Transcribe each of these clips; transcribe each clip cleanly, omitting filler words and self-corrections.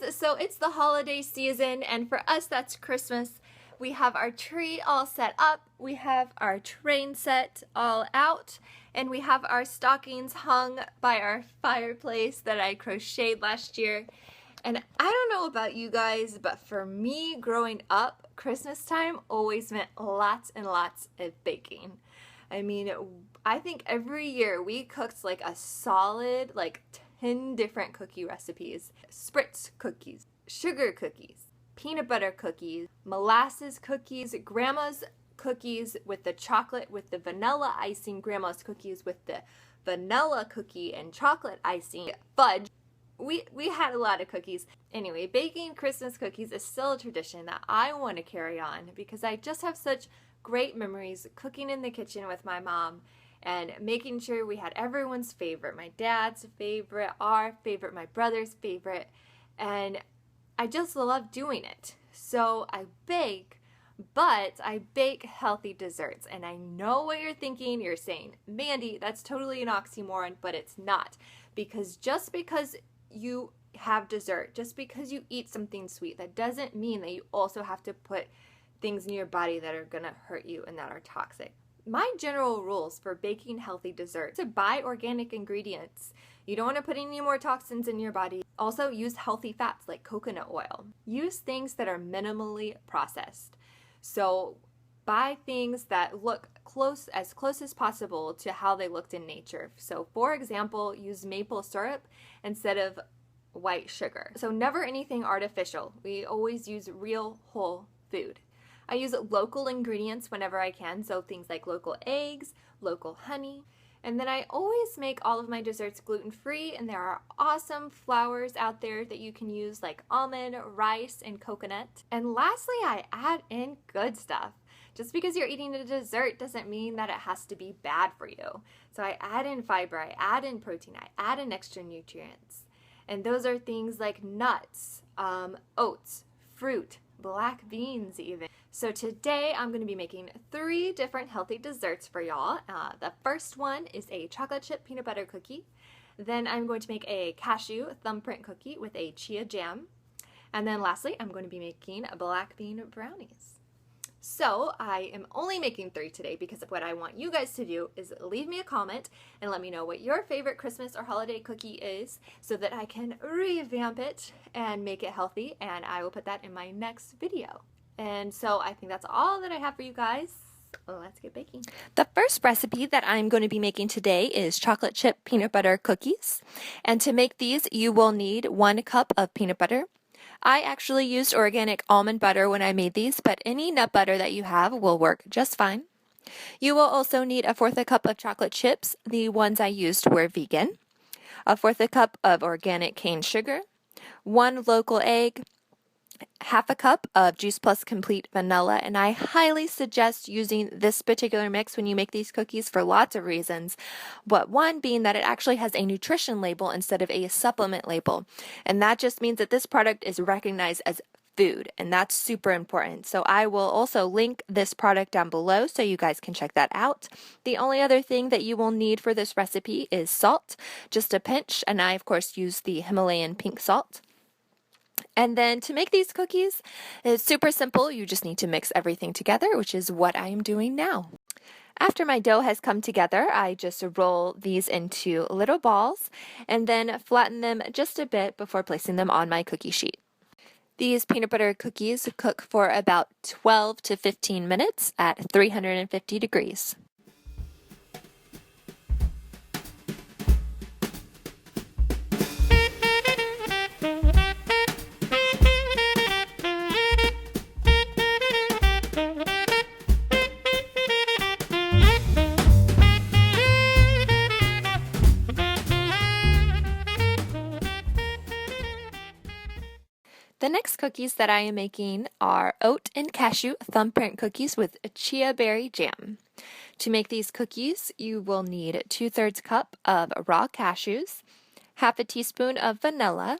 guys, so it's the holiday season, and for us that's Christmas. We have our tree all set up, we have our train set all out, and we have our stockings hung by our fireplace that I crocheted last year. And I don't know about you guys, but for me growing up, Christmas time always meant lots and lots of baking. I mean, I think every year we cooked like a solid 10 different cookie recipes. Spritz cookies, sugar cookies, peanut butter cookies, molasses cookies, grandma's cookies with the chocolate with the vanilla icing, grandma's cookies with the vanilla cookie and chocolate icing, fudge. We had a lot of cookies. Anyway, baking Christmas cookies is still a tradition that I want to carry on because I just have such great memories cooking in the kitchen with my mom and making sure we had everyone's favorite, my dad's favorite, our favorite, my brother's favorite, and I just love doing it. So I bake, but I bake healthy desserts, and I know what you're thinking. You're saying, Mandy, that's totally an oxymoron, but it's not, because just because you have dessert, just because you eat something sweet, that doesn't mean that you also have to put things in your body that are gonna hurt you and that are toxic. My general rules for baking healthy desserts: to buy organic ingredients. You don't want to put any more toxins in your body. Also, use healthy fats like coconut oil. Use things that are minimally processed. So buy things that look as close as possible to how they looked in nature. So for example, use maple syrup instead of white sugar. So never anything artificial. We always use real whole food. I use local ingredients whenever I can, so things like local eggs, local honey. And then I always make all of my desserts gluten-free, and there are awesome flours out there that you can use like almond, rice, and coconut. And lastly, I add in good stuff. Just because you're eating a dessert doesn't mean that it has to be bad for you. So I add in fiber, I add in protein, I add in extra nutrients. And those are things like nuts, oats, fruit, black beans even. So today I'm going to be making 3 different healthy desserts for y'all. The first one is a chocolate chip peanut butter cookie. Then I'm going to make a cashew thumbprint cookie with a chia jam. And then lastly, I'm going to be making black bean brownies. So I am only making 3 today because what I want you guys to do is leave me a comment and let me know what your favorite Christmas or holiday cookie is so that I can revamp it and make it healthy, and I will put that in my next video. And so I think that's all that I have for you guys. Let's get baking. The first recipe that I'm going to be making today is chocolate chip peanut butter cookies. And to make these, you will need 1 cup of peanut butter. I actually used organic almond butter when I made these, but any nut butter that you have will work just fine. You will also need 1/4 cup of chocolate chips. The ones I used were vegan. 1/4 cup of organic cane sugar, 1 local egg, 1/2 cup of Juice Plus Complete vanilla, and I highly suggest using this particular mix when you make these cookies for lots of reasons, but one being that it actually has a nutrition label instead of a supplement label, and that just means that this product is recognized as food, and that's super important. So I will also link this product down below so you guys can check that out. The only other thing that you will need for this recipe is salt, just a pinch, and I of course use the Himalayan pink salt. And then to make these cookies, it's super simple. You just need to mix everything together, which is what I am doing now. After my dough has come together, I just roll these into little balls and then flatten them just a bit before placing them on my cookie sheet. These peanut butter cookies cook for about 12 to 15 minutes at 350 degrees. The next cookies that I am making are oat and cashew thumbprint cookies with chia berry jam. To make these cookies, you will need 2/3 cup of raw cashews, 1/2 teaspoon of vanilla,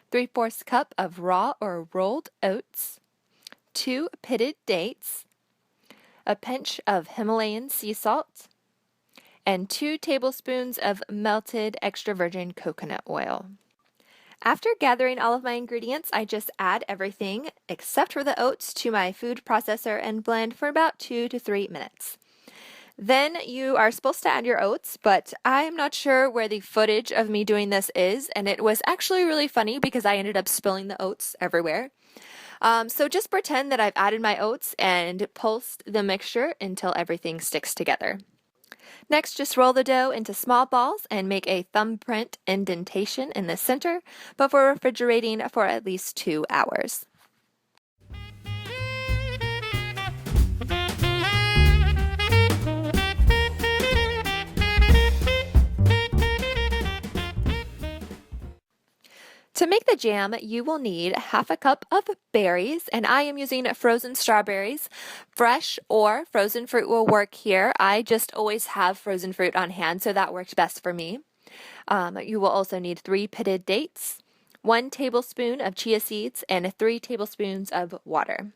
3/4 cup of raw or rolled oats, 2 pitted dates, a pinch of Himalayan sea salt, and 2 tablespoons of melted extra virgin coconut oil. After gathering all of my ingredients, I just add everything except for the oats to my food processor and blend for about 2 to 3 minutes. Then you are supposed to add your oats, but I'm not sure where the footage of me doing this is, and it was actually really funny because I ended up spilling the oats everywhere. So just pretend that I've added my oats and pulsed the mixture until everything sticks together. Next, just roll the dough into small balls and make a thumbprint indentation in the center before refrigerating for at least 2 hours. To make the jam, you will need half a cup of berries, and I am using frozen strawberries. Fresh or frozen fruit will work here. I just always have frozen fruit on hand, so that worked best for me. You will also need 3 pitted dates, 1 tablespoon of chia seeds, and 3 tablespoons of water.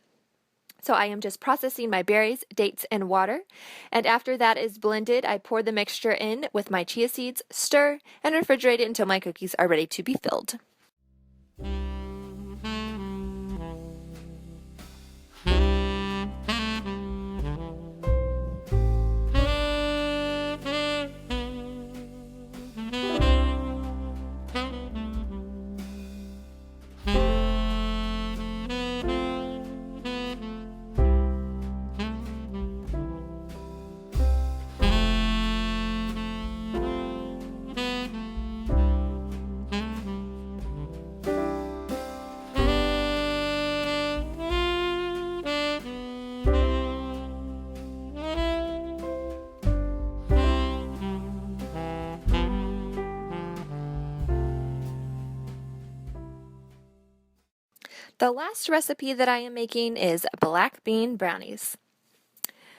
So I am just processing my berries, dates, and water, and after that is blended, I pour the mixture in with my chia seeds, stir, and refrigerate it until my cookies are ready to be filled. The last recipe that I am making is black bean brownies.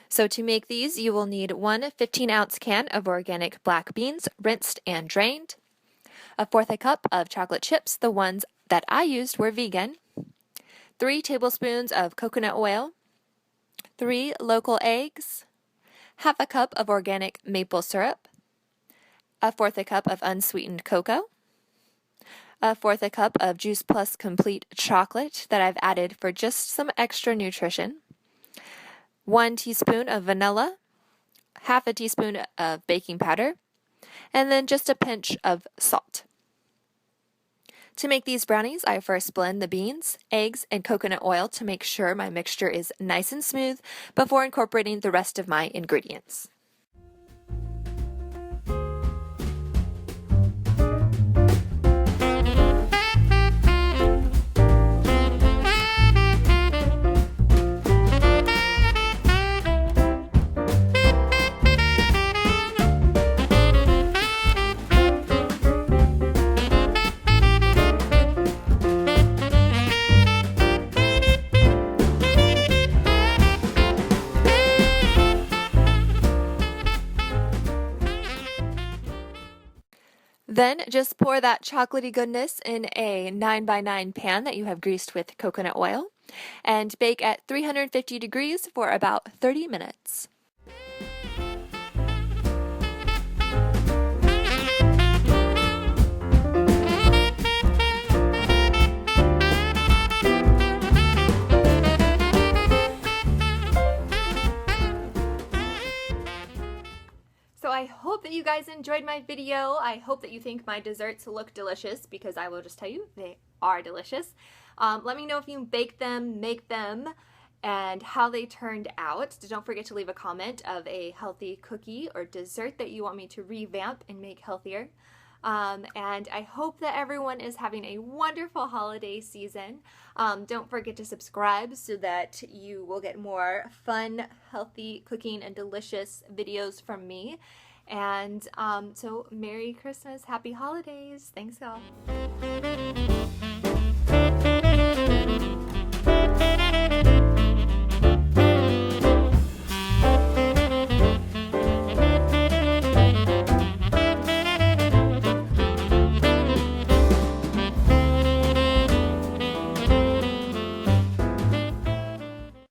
So to make these, you will need 1 15-ounce can of organic black beans, rinsed and drained, 1/4 cup of chocolate chips, the ones that I used were vegan, 3 tablespoons of coconut oil, 3 local eggs, 1/2 cup of organic maple syrup, 1/4 cup of unsweetened cocoa, 1/4 cup of Juice Plus Complete chocolate that I've added for just some extra nutrition, 1 teaspoon of vanilla, 1/2 teaspoon of baking powder, and then just a pinch of salt. To make these brownies, I first blend the beans, eggs, and coconut oil to make sure my mixture is nice and smooth before incorporating the rest of my ingredients. Then just pour that chocolatey goodness in a 9x9 pan that you have greased with coconut oil and bake at 350 degrees for about 30 minutes. So I hope that you guys enjoyed my video. I hope that you think my desserts look delicious, because I will just tell you they are delicious. Let me know if you bake them, make them, and how they turned out. Don't forget to leave a comment of a healthy cookie or dessert that you want me to revamp and make healthier. And I hope that everyone is having a wonderful holiday season. Don't forget to subscribe so that you will get more fun, healthy cooking and delicious videos from me. And so Merry Christmas, Happy Holidays. Thanks, y'all.